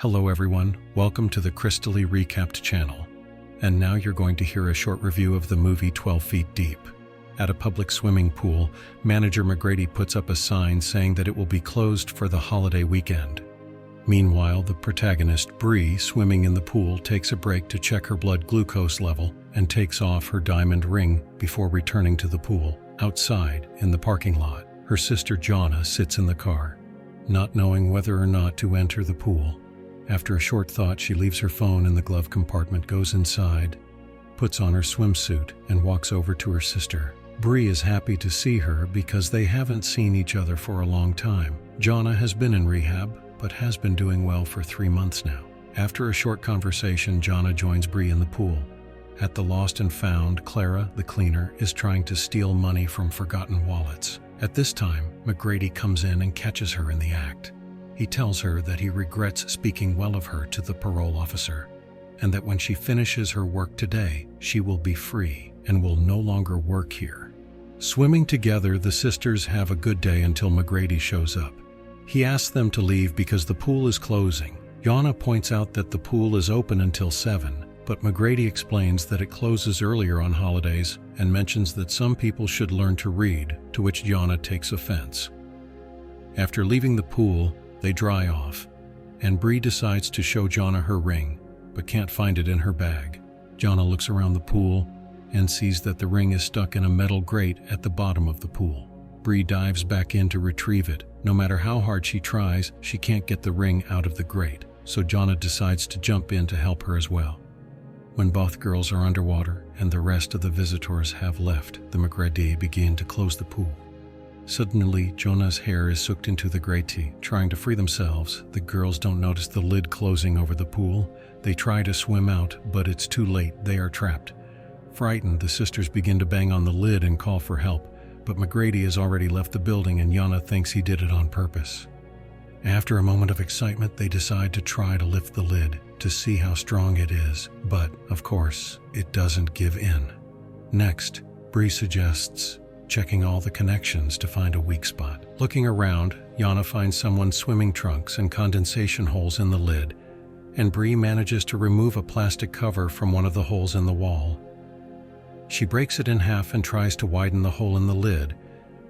Hello everyone, welcome to the Crystaly Recapped channel. And now you're going to hear a short review of the movie 12 Feet Deep. At a public swimming pool, manager McGrady puts up a sign saying that it will be closed for the holiday weekend. Meanwhile, the protagonist, Bree, swimming in the pool, takes a break to check her blood glucose level and takes off her diamond ring before returning to the pool. Outside, in the parking lot, her sister Jonna sits in the car, not knowing whether or not to enter the pool. After a short thought, she leaves her phone in the glove compartment, goes inside, puts on her swimsuit, and walks over to her sister. Bree is happy to see her because they haven't seen each other for a long time. Jonna has been in rehab, but has been doing well for 3 months now. After a short conversation, Jonna joins Bree in the pool. At the Lost and Found, Clara, the cleaner, is trying to steal money from forgotten wallets. At this time, McGrady comes in and catches her in the act. He tells her that he regrets speaking well of her to the parole officer, and that when she finishes her work today, she will be free and will no longer work here. Swimming together, the sisters have a good day until McGrady shows up. He asks them to leave because the pool is closing. Jonna points out that the pool is open until 7, but McGrady explains that it closes earlier on holidays and mentions that some people should learn to read, to which Jonna takes offense. After leaving the pool, they dry off, and Bree decides to show Jonna her ring, but can't find it in her bag. Jonna looks around the pool and sees that the ring is stuck in a metal grate at the bottom of the pool. Bree dives back in to retrieve it. No matter how hard she tries, she can't get the ring out of the grate, so Jonna decides to jump in to help her as well. When both girls are underwater and the rest of the visitors have left, the McGrady begin to close the pool. Suddenly, Jonna's hair is sucked into the grate. Trying to free themselves, the girls don't notice the lid closing over the pool. They try to swim out, but it's too late. They are trapped. Frightened, the sisters begin to bang on the lid and call for help, but McGrady has already left the building and Jonna thinks he did it on purpose. After a moment of excitement, they decide to try to lift the lid to see how strong it is, but, of course, it doesn't give in. Next, Bree suggests checking all the connections to find a weak spot. Looking around, Jonna finds someone's swimming trunks and condensation holes in the lid, and Bree manages to remove a plastic cover from one of the holes in the wall. She breaks it in half and tries to widen the hole in the lid,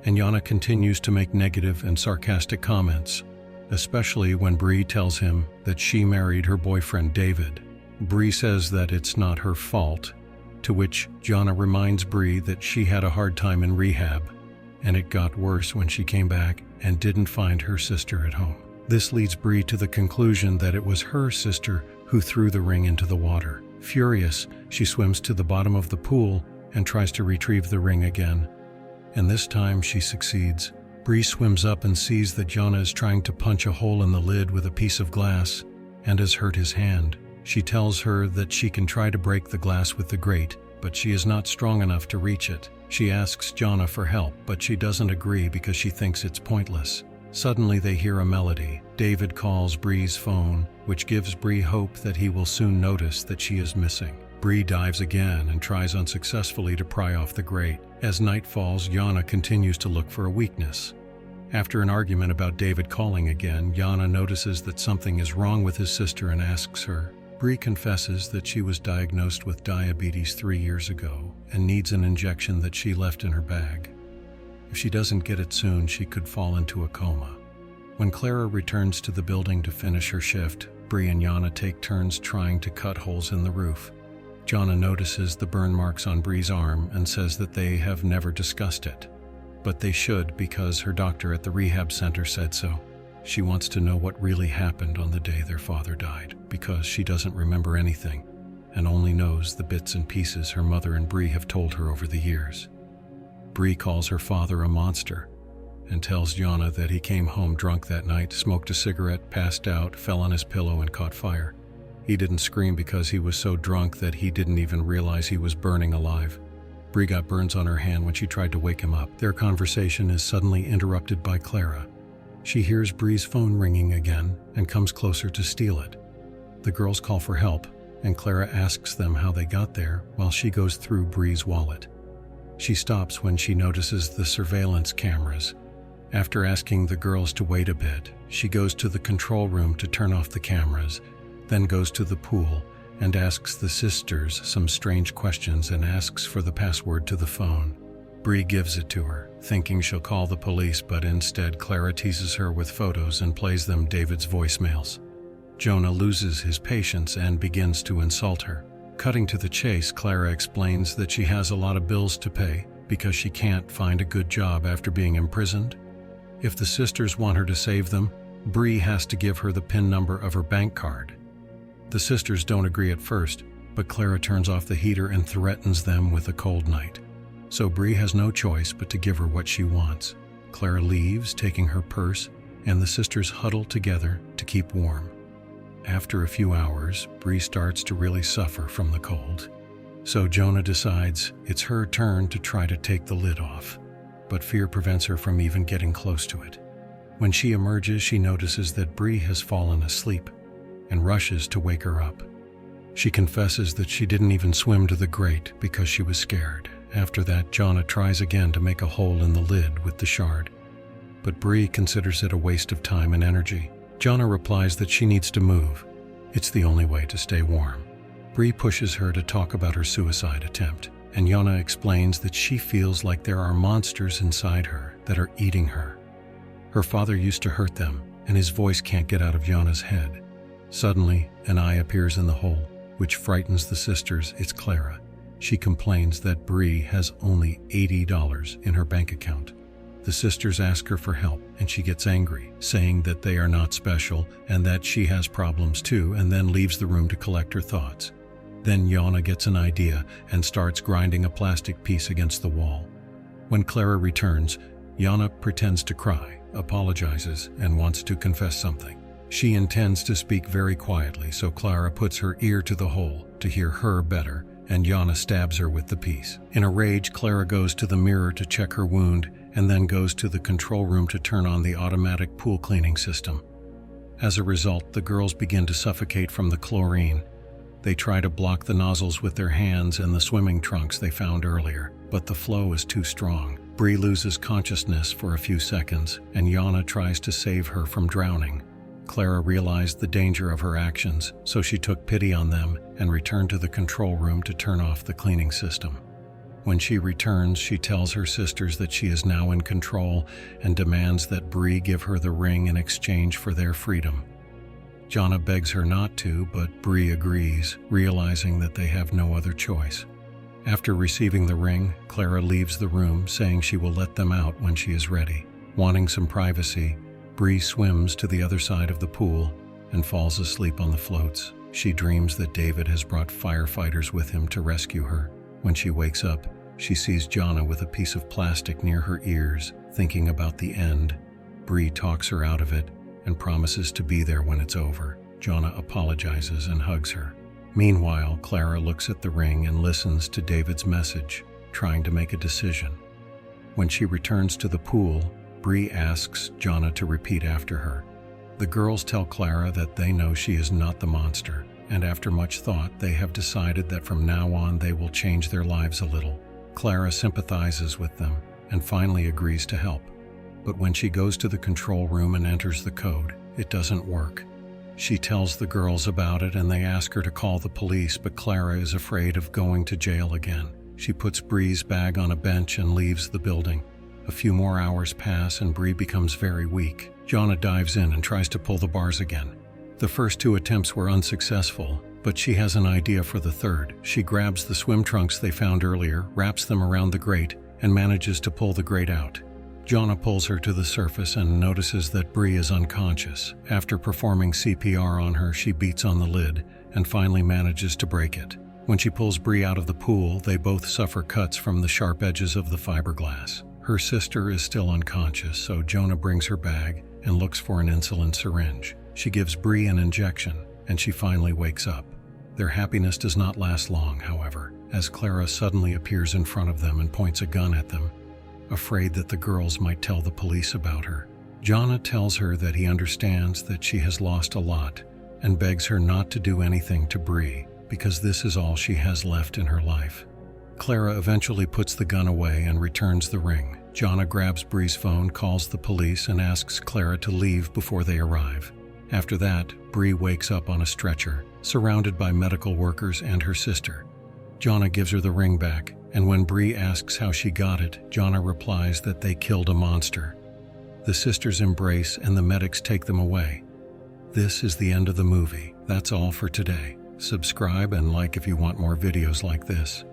and Jonna continues to make negative and sarcastic comments, especially when Bree tells him that she married her boyfriend David. Bree says that it's not her fault, to which Jonna reminds Bree that she had a hard time in rehab, and it got worse when she came back and didn't find her sister at home. This leads Bree to the conclusion that it was her sister who threw the ring into the water. Furious, she swims to the bottom of the pool and tries to retrieve the ring again, and this time she succeeds. Bree swims up and sees that Jonna is trying to punch a hole in the lid with a piece of glass and has hurt his hand. She tells her that she can try to break the glass with the grate, but she is not strong enough to reach it. She asks Jonna for help, but she doesn't agree because she thinks it's pointless. Suddenly they hear a melody. David calls Bree's phone, which gives Bree hope that he will soon notice that she is missing. Bree dives again and tries unsuccessfully to pry off the grate. As night falls, Jonna continues to look for a weakness. After an argument about David calling again, Jonna notices that something is wrong with his sister and asks her. Bree confesses that she was diagnosed with diabetes 3 years ago and needs an injection that she left in her bag. If she doesn't get it soon, she could fall into a coma. When Clara returns to the building to finish her shift, Bree and Jonna take turns trying to cut holes in the roof. Jonna notices the burn marks on Bree's arm and says that they have never discussed it, but they should because her doctor at the rehab center said so. She wants to know what really happened on the day their father died, because she doesn't remember anything and only knows the bits and pieces her mother and Bree have told her over the years. Bree calls her father a monster and tells Jonna that he came home drunk that night, smoked a cigarette, passed out, fell on his pillow, and caught fire. He didn't scream because he was so drunk that he didn't even realize he was burning alive. Bree got burns on her hand when she tried to wake him up. Their conversation is suddenly interrupted by Clara. She hears Bree's phone ringing again and comes closer to steal it. The girls call for help, and Clara asks them how they got there while she goes through Bree's wallet. She stops when she notices the surveillance cameras After asking the girls to wait a bit, she goes to the control room to turn off the cameras, then goes to the pool and asks the sisters some strange questions and asks for the password to the phone. Bree gives it to her, thinking she'll call the police, but instead Clara teases her with photos and plays them David's voicemails. Jonah loses his patience and begins to insult her. Cutting to the chase, Clara explains that she has a lot of bills to pay because she can't find a good job after being imprisoned. If the sisters want her to save them, Bree has to give her the PIN number of her bank card. The sisters don't agree at first, but Clara turns off the heater and threatens them with a cold night. So Bree has no choice but to give her what she wants. Clara leaves, taking her purse, and the sisters huddle together to keep warm. After a few hours, Bree starts to really suffer from the cold. So Jonah decides it's her turn to try to take the lid off, but fear prevents her from even getting close to it. When she emerges, she notices that Bree has fallen asleep and rushes to wake her up. She confesses that she didn't even swim to the grate because she was scared. After that, Jonah tries again to make a hole in the lid with the shard, but Bree considers it a waste of time and energy. Jonah replies that she needs to move. It's the only way to stay warm. Bree pushes her to talk about her suicide attempt, and Jonah explains that she feels like there are monsters inside her that are eating her. Her father used to hurt them, and his voice can't get out of Jonah's head. Suddenly, an eye appears in the hole, which frightens the sisters. It's Clara. She complains that Bree has only $80 in her bank account. The sisters ask her for help, and she gets angry, saying that they are not special and that she has problems too, and then leaves the room to collect her thoughts. Then Jonah gets an idea and starts grinding a plastic piece against the wall. When Clara returns, Jonah pretends to cry, apologizes, and wants to confess something. She intends to speak very quietly, so Clara puts her ear to the hole to hear her better, and Jonah stabs her with the piece. In a rage, Clara goes to the mirror to check her wound and then goes to the control room to turn on the automatic pool cleaning system. As a result, the girls begin to suffocate from the chlorine. They try to block the nozzles with their hands and the swimming trunks they found earlier, but the flow is too strong. Bree loses consciousness for a few seconds, and Jonah tries to save her from drowning. Clara realized the danger of her actions, so she took pity on them and returned to the control room to turn off the cleaning system. When she returns, she tells her sisters that she is now in control and demands that Bree give her the ring in exchange for their freedom. Jonah begs her not to, but Bree agrees, realizing that they have no other choice. After receiving the ring, Clara leaves the room, saying she will let them out when she is ready. Wanting some privacy, Bree swims to the other side of the pool and falls asleep on the floats. She dreams that David has brought firefighters with him to rescue her. When she wakes up, she sees Jonah with a piece of plastic near her ears, thinking about the end. Bree talks her out of it and promises to be there when it's over. Jonah apologizes and hugs her. Meanwhile, Clara looks at the ring and listens to David's message, trying to make a decision. When she returns to the pool, Bree asks Jonah to repeat after her. The girls tell Clara that they know she is not the monster, and after much thought, they have decided that from now on they will change their lives a little. Clara sympathizes with them and finally agrees to help. But when she goes to the control room and enters the code, it doesn't work. She tells the girls about it and they ask her to call the police, but Clara is afraid of going to jail again. She puts Bree's bag on a bench and leaves the building. A few more hours pass and Bree becomes very weak. Jonah dives in and tries to pull the bars again. The first two attempts were unsuccessful, but she has an idea for the third. She grabs the swim trunks they found earlier, wraps them around the grate, and manages to pull the grate out. Jonah pulls her to the surface and notices that Bree is unconscious. After performing CPR on her, she beats on the lid and finally manages to break it. When she pulls Bree out of the pool, they both suffer cuts from the sharp edges of the fiberglass. Her sister is still unconscious, so Jonah brings her bag and looks for an insulin syringe. She gives Bree an injection, and she finally wakes up. Their happiness does not last long, however, as Clara suddenly appears in front of them and points a gun at them, afraid that the girls might tell the police about her. Jonah tells her that he understands that she has lost a lot and begs her not to do anything to Bree because this is all she has left in her life. Clara eventually puts the gun away and returns the ring. Jonna grabs Bree's phone, calls the police, and asks Clara to leave before they arrive. After that, Bree wakes up on a stretcher, surrounded by medical workers and her sister. Jonna gives her the ring back, and when Bree asks how she got it, Jonna replies that they killed a monster. The sisters embrace and the medics take them away. This is the end of the movie. That's all for today. Subscribe and like if you want more videos like this.